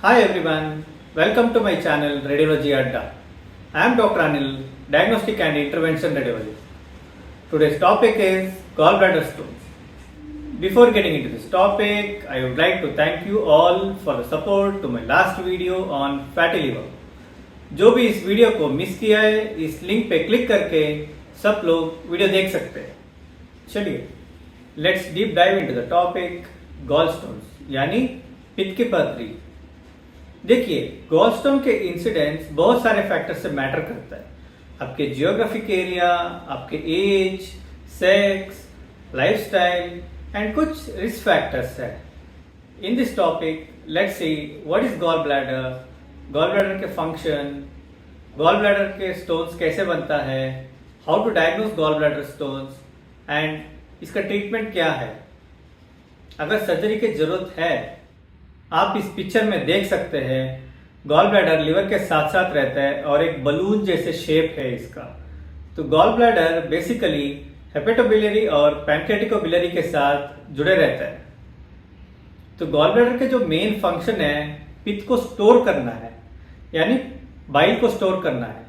Hi everyone, welcome to my channel Radiology Adda. I am Dr. Anil, Diagnostic and Intervention Radiologist. Today's topic is gallbladder stones. Before getting into this topic, I would like to thank you all for the support to my last video on fatty liver. जो भी इस video को miss किया है, इस link पे click करके सब लोग वीडियो देख सकते हैं. चलिए, let's deep dive into the topic gall stones यानी पित्त की पथरी. देखिए, गॉलस्टोन के इंसिडेंस बहुत सारे फैक्टर से मैटर करता है. आपके जियोग्राफिक एरिया, आपके एज, सेक्स, लाइफस्टाइल एंड कुछ रिस्क फैक्टर्स है. In this topic let's see what is gall bladder, gall bladder के फंक्शन, गॉल ब्लैडर के स्टोन्स कैसे बनता है, how to diagnose gall bladder stones and इसका ट्रीटमेंट क्या है. अगर सर्जरी की जरूरत है, आप इस पिक्चर में देख सकते हैं गॉल ब्लैडर लिवर के साथ साथ रहता है और एक बलून जैसे शेप है इसका. तो गॉल ब्लैडर बेसिकली हेपेटोबिलियरी और पैनक्रियाटिकोबिलियरी के साथ जुड़े रहता है. तो गॉल ब्लैडर के जो मेन फंक्शन है पित्त को स्टोर करना है, यानी बाइल को स्टोर करना है.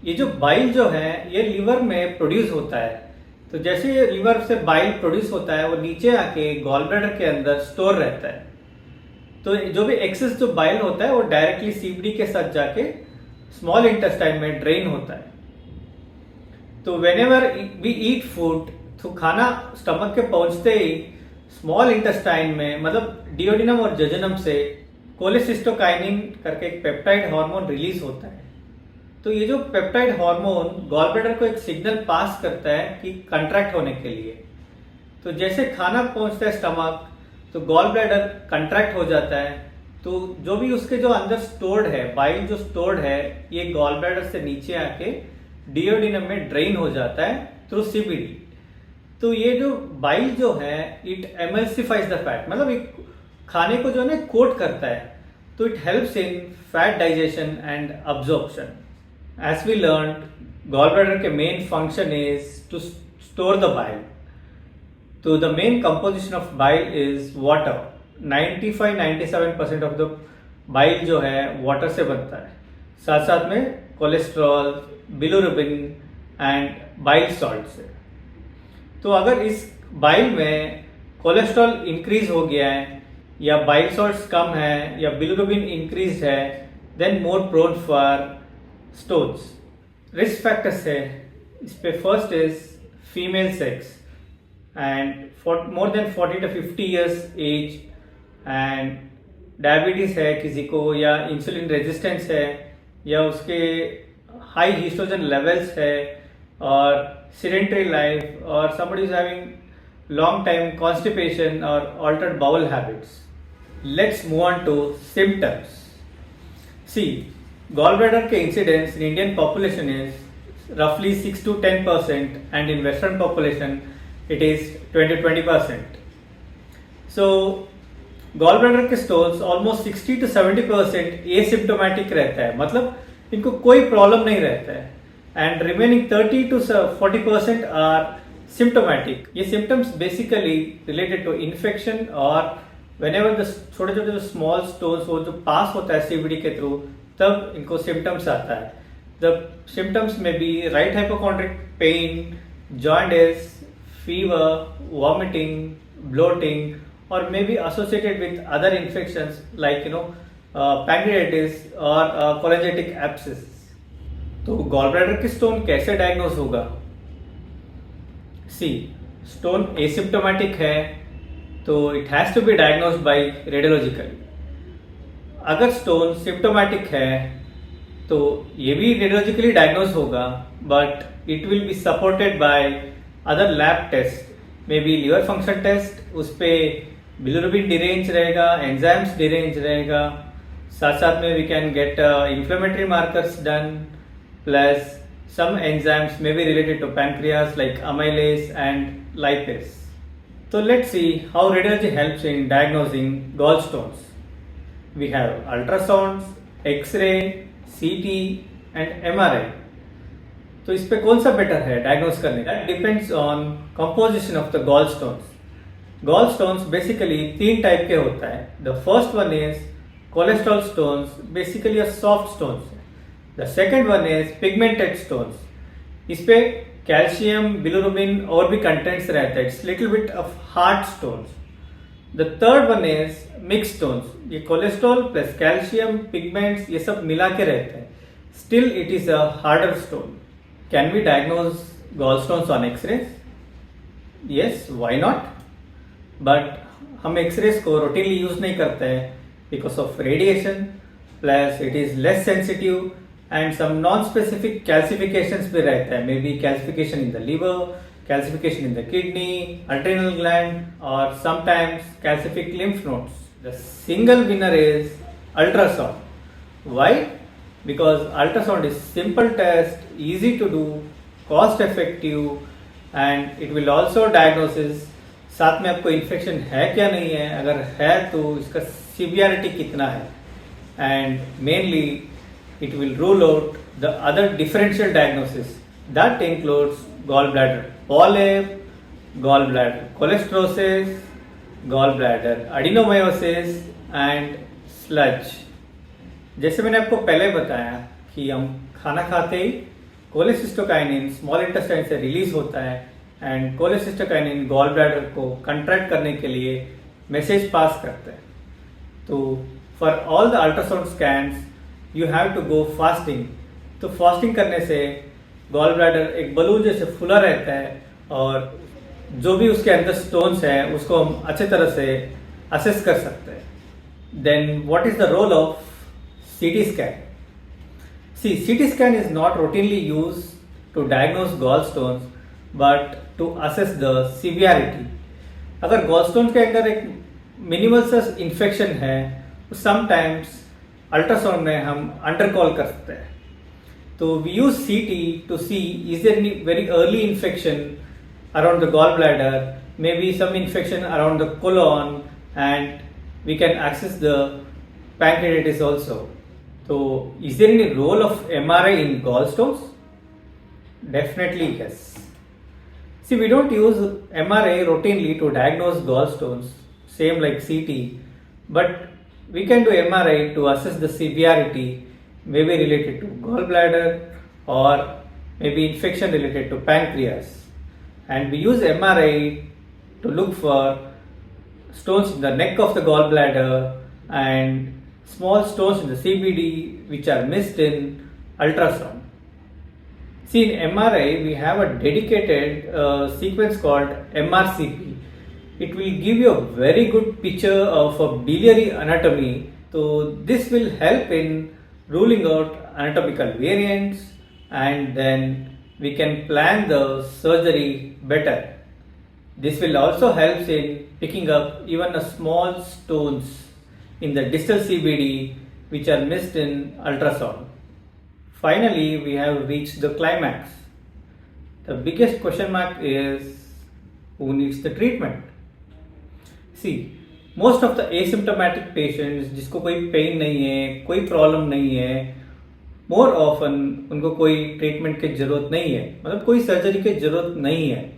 ये जो बाइल जो है ये लिवर में प्रोड्यूस होता है. तो जैसे ये लिवर से बाइल प्रोड्यूस होता है वो नीचे आके गॉल ब्लैडर के अंदर स्टोर रहता है. तो जो भी एक्सेस जो बाइल होता है वो डायरेक्टली सीबीडी के साथ जाके स्मॉल इंटेस्टाइन में ड्रेन होता है. तो व्हेनेवर वी ईट फूड, तो खाना स्टमक के पहुंचते ही स्मॉल इंटेस्टाइन में मतलब डिओडिनम और जजनम से कोलेसिस्टोकाइनिन करके एक पेप्टाइड हार्मोन रिलीज होता है. तो ये जो पेप्टाइड हार्मोन गॉल ब्लैडर को एक सिग्नल पास करता है कि कंट्रैक्ट होने के लिए. तो जैसे खाना पहुंचता है स्टमक तो गॉल ब्लैडर कंट्रैक्ट हो जाता है. तो जो भी उसके जो अंदर स्टोर्ड है बाइल जो स्टोर्ड है ये गॉल ब्लैडर से नीचे आके डिओडिनम में ड्रेन हो जाता है थ्रू सीबीडी. तो ये जो बाइल जो है इट एमल्सिफाइज द फैट, मतलब एक खाने को जो है कोट करता है. तो it helps in fat digestion and absorption. As we learn gall bladder के main function is to store the bile. तो the main composition of bile is water. 95-97% of the bile जो है वाटर से बनता है. साथ साथ में cholesterol, bilirubin and bile salt से. तो अगर इस बाइल में कोलेस्ट्रॉल इंक्रीज हो गया है या बाइल सॉल्ट्स कम है या बिलिरुबिन इंक्रीज है then more prone for stones. Risk factors है इस पे. First is female sex and for more than 40 to 50 years age and diabetes है किसी को या इंसुलिन रेजिस्टेंस है या उसके हाई हिस्टोजन लेवल्स है और sedentary लाइफ और somebody is having long time constipation or altered bowel habits. Let's move on to symptoms. See, gallbladder के incidence in Indian population is roughly 6 to 10% and in Western population it is 20%. So gallbladder के stones almost 60 to 70% asymptomatic रहता है, मतलब इनको कोई problem नहीं रहता है. And remaining 30 to 40% are symptomatic. ये symptoms basically related to infection और व्हेनेवर द छोटे छोटे जो स्मॉल स्टोन्स वो जो पास होता है सीबीडी के थ्रू तब इनको सिम्टम्स आता है. The symptoms may be right hypochondriac pain, jaundice, fever, vomiting, bloating, or may be associated with other infections like pancreatitis or cholangitic abscess. तो gallbladder की स्टोन कैसे डायग्नोज होगा? सी, स्टोन एसिम्प्टोमेटिक है तो it has to be diagnose by radiologically. अगर stone symptomatic है तो ये भी रेडियोलॉजिकली डायग्नोज होगा but it will be supported by other lab test, maybe liver function test, उस पर बिलिरुबिन डिरेंज रहेगा, एंजाइम्स डिरेंज रहेगा. साथ साथ में we can get inflammatory markers done plus some enzymes may be related to pancreas like amylase and lipase. तो let's see how radiology helps in diagnosing gallstones. We have ultrasounds, X-ray, CT and MRI. तो इस पे कौन सा better है diagnose करने का? Depends on composition of the gall stones. Gall stones basically 3 type के होता है. The first one is cholesterol stones, basically a soft stones. The second one is pigmented stones. इस पे कैल्शियम बिलिरुबिन और भी कंटेंट्स रहता है. It's little bit of hard stones. The third one is mix stones. ये cholesterol plus calcium pigments ये सब मिला के रहते हैं. Still it is a harder stone. Can we diagnose gallstones on X-rays? Yes, why not. But हम X-rays को routinely use नहीं करते हैं because of radiation, plus it is less sensitive and some non-specific calcifications भी रहता है. Maybe calcification in the liver, calcification in the kidney, adrenal gland, or sometimes calcific lymph nodes. The single winner is ultrasound. Why? Because ultrasound is simple test, easy to do, cost effective, and it will also diagnosis साथ में आपको infection है क्या नहीं है, अगर है तो इसका सीवियरिटी कितना है, and mainly it will rule out the other differential diagnosis that includes gallbladder polyp, gallbladder cholesterosis, gallbladder adenomyosis and sludge. जैसे मैंने आपको पहले बताया कि हम खाना खाते ही कोलेसिस्टोकाइनिन स्मॉल इंटेस्टाइन से रिलीज होता है एंड कोलेसिस्टोकाइनिन गॉल ब्लैडर को कंट्रैक्ट करने के लिए मैसेज पास करता है. तो for all the ultrasound scans you have to go fasting. तो फास्टिंग करने से गॉल ब्लैडर एक बलून जैसे फुला रहता है और जो भी उसके अंदर स्टोन्स हैं उसको हम अच्छे तरह से असेस कर सकते हैं. Then what is the role of CT scan? See, CT scan is not routinely used to diagnose gallstones but to assess the severity. अगर gallstones के अंदर एक मिनिमल सा इन्फेक्शन है समटाइम्स अल्ट्रासाउंड में हम अंडर कॉल कर सकते हैं. तो we use CT to see is there any very early infection around the gall bladder, may be some infection around the colon and we can access the pancreatitis also. So is there any role of MRI in gallstones? Definitely yes. See, we don't use MRI routinely to diagnose gallstones, same like CT, but we can do MRI to assess the severity, maybe related to gallbladder or maybe infection related to pancreas. And we use MRI to look for stones in the neck of the gallbladder and small stones in the CBD which are missed in ultrasound. See, in MRI we have a dedicated sequence called MRCP. It will give you a very good picture of a biliary anatomy. So this will help in ruling out anatomical variants and then we can plan the surgery better. This will also help in picking up even a small stones in the distal CBD which are missed in ultrasound. Finally, we have reached the climax. The biggest question mark is who needs the treatment? See, most of the asymptomatic patients जिसको कोई pen नहीं है, कोई problem नहीं है, more often उनको कोई treatment की जरूरत नहीं है, मतलब कोई सर्जरी की जरूरत नहीं है.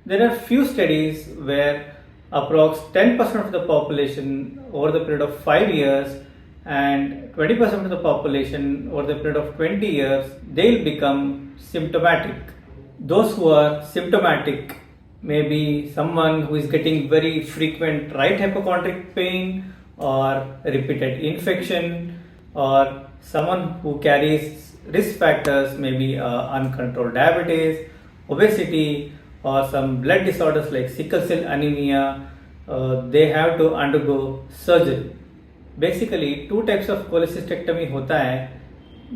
There are few studies where approx 10% of the population over the period of 5 years and 20% of the population over the period of 20 years they will become symptomatic. Those who are symptomatic may be someone who is getting very frequent right hypochondric pain or repeated infection or someone who carries risk factors, maybe uncontrolled diabetes, obesity or some blood disorders like sickle cell anemia. They have to undergo surgery. Basically two types of cholecystectomy होता है.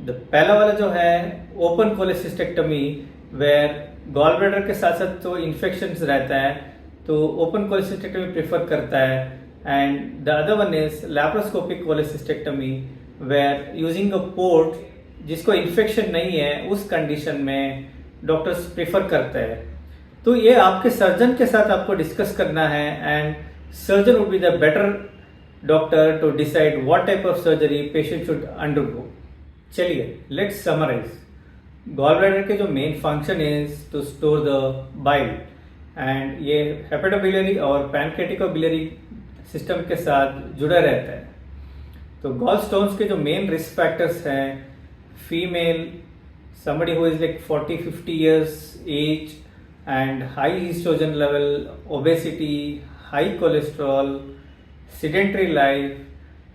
The पहला वाला जो है open cholecystectomy where gallbladder के साथ साथ तो infections रहता है तो open cholecystectomy prefer करता है, and the other one is laparoscopic cholecystectomy where using a port जिसको infection नहीं है उस condition में doctors prefer करते हैं. तो ये आपके सर्जन के साथ आपको डिस्कस करना है and surgeon would be the better doctor to decide what type of surgery patient should undergo. चलिए लेट्स समराइज. गॉल ब्लैडर के जो main function is to store the bile and ये हेपेटोबिलियरी और पैनक्रेटिकोबिलियरी सिस्टम के साथ जुड़ा रहता है. तो गॉल स्टोन्स के जो मेन रिस्क फैक्टर्स हैं, female, somebody who is like 40-50 years age and high estrogen level, obesity, high cholesterol, sedentary life,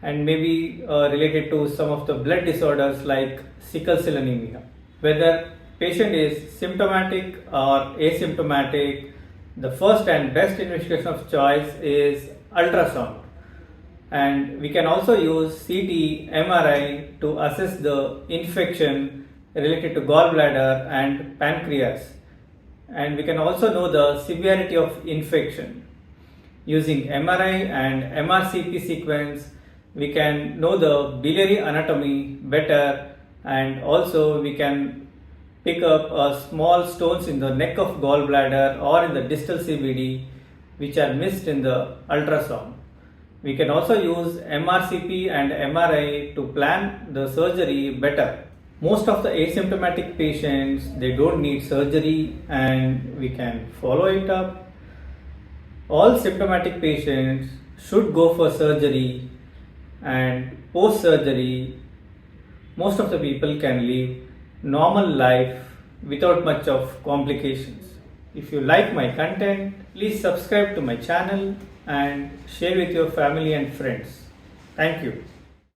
and maybe related to some of the blood disorders like sickle cell anemia. Whether patient is symptomatic or asymptomatic, the first and best investigation of choice is ultrasound. And we can also use CT, MRI to assess the infection related to gallbladder and pancreas. And we can also know the severity of infection. Using MRI and MRCP sequence, we can know the biliary anatomy better, and also we can pick up small stones in the neck of gallbladder or in the distal CBD which are missed in the ultrasound. We can also use MRCP and MRI to plan the surgery better. Most of the asymptomatic patients, they don't need surgery and we can follow it up. All symptomatic patients should go for surgery, and post surgery most of the people can live normal life without much of complications. If you like my content, please subscribe to my channel and share with your family and friends. Thank you.